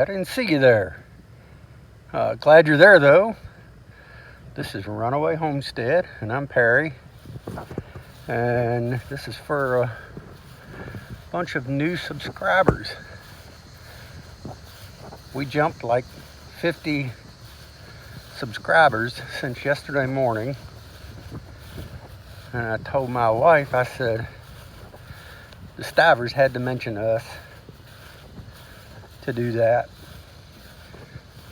I didn't see you there. Glad you're there though. This is Runaway Homestead, and I'm Perry. And this is for a bunch of new subscribers. We jumped like 50 subscribers since yesterday morning. And I told my wife, I said, the Stivers had to mention us to do that,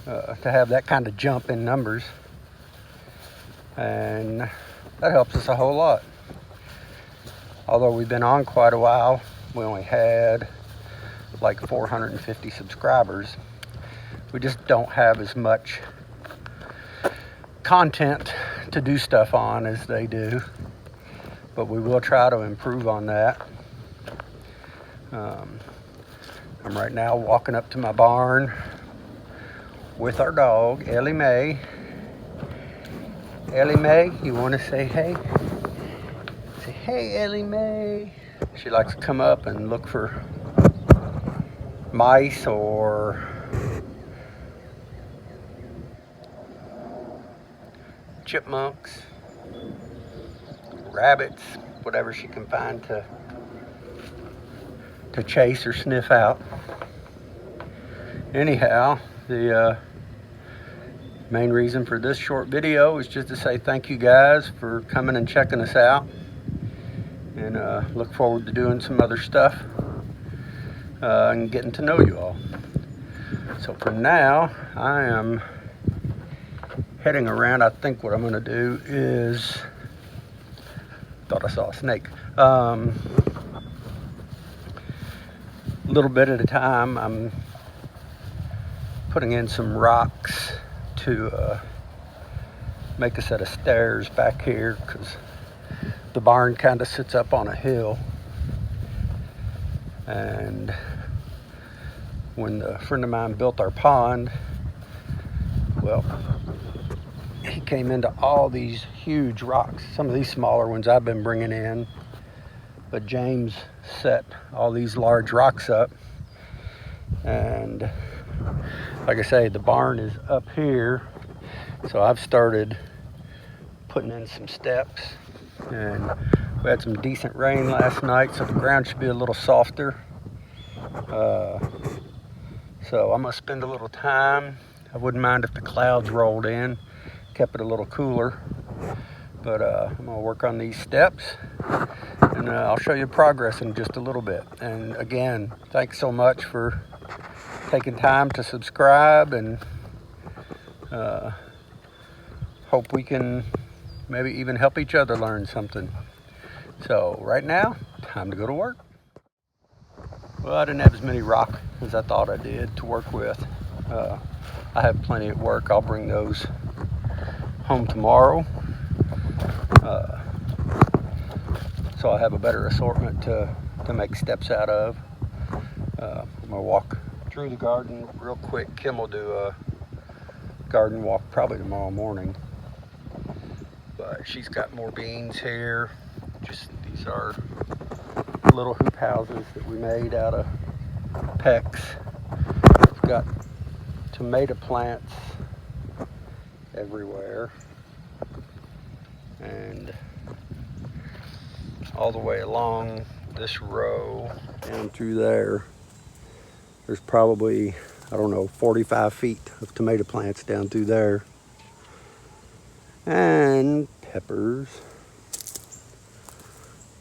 to have that kind of jump in numbers. And that helps us a whole lot. Although we've been on quite a while, we only had like 450 subscribers. We just don't have as much content to do stuff on as they do, but we will try to improve on that. I'm right now walking up to my barn with our dog, Ellie Mae. Ellie Mae, you want to say hey? Say hey, Ellie Mae. She likes to come up and look for mice or chipmunks, rabbits, whatever she can find to chase or sniff out. Anyhow, the main reason for this short video is just to say thank you guys for coming and checking us out, and look forward to doing some other stuff and getting to know you all. So for now, I am heading around. I think what I'm going to do is, thought I saw a snake. A little bit at a time, I'm putting in some rocks to make a set of stairs back here, because the barn kind of sits up on a hill. And when a friend of mine built our pond, well, he came into all these huge rocks. Some of these smaller ones I've been bringing in, but James set all these large rocks up. And like I say, the barn is up here, so I've started putting in some steps. And we had some decent rain last night, so the ground should be a little softer. So I'm gonna spend a little time. I wouldn't mind if the clouds rolled in, kept it a little cooler. But I'm gonna work on these steps, and I'll show you progress in just a little bit. And again, thanks so much for taking time to subscribe, and hope we can maybe even help each other learn something. So right now, time to go to work. Well, I didn't have as many rock as I thought I did to work with. I have plenty at work. I'll bring those home tomorrow. So I have a better assortment to make steps out of. I'm gonna walk through the garden real quick. Kim will do a garden walk probably tomorrow morning. But she's got more beans here. Just these are little hoop houses that we made out of pecks. We've got tomato plants everywhere, and all the way along this row down through there, there's probably, I don't know, 45 feet of tomato plants down through there. And peppers,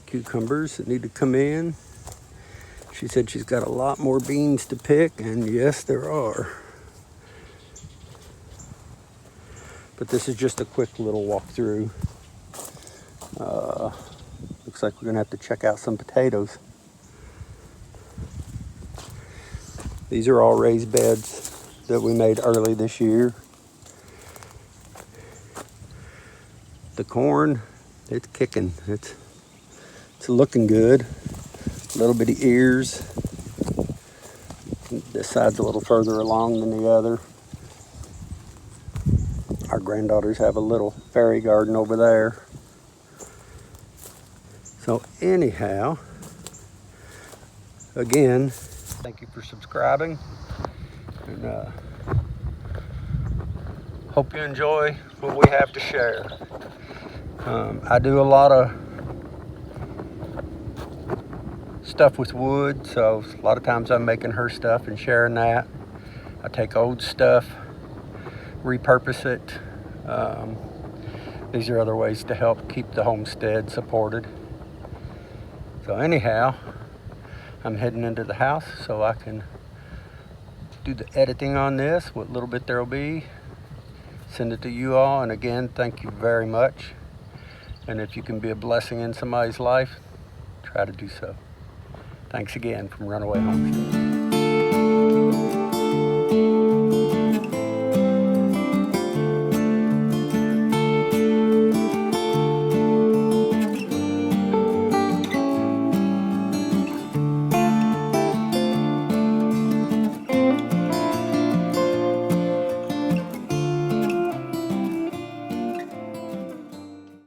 cucumbers that need to come in. She said she's got a lot more beans to pick, and yes, there are. But this is just a quick little walkthrough. Looks like we're gonna have to check out some potatoes. These are all raised beds that we made early this year. The corn, it's kicking. It's looking good. Little bitty ears. This side's a little further along than the other. Our granddaughters have a little fairy garden over there. So anyhow, again, thank you for subscribing. And hope you enjoy what we have to share. I do a lot of stuff with wood, so a lot of times I'm making her stuff and sharing that. I take old stuff, repurpose it. These are other ways to help keep the homestead supported. So anyhow, I'm heading into the house so I can do the editing on this, what little bit there will be, send it to you all. And again, thank you very much. And if you can be a blessing in somebody's life, try to do so. Thanks again from Runaway Homestead.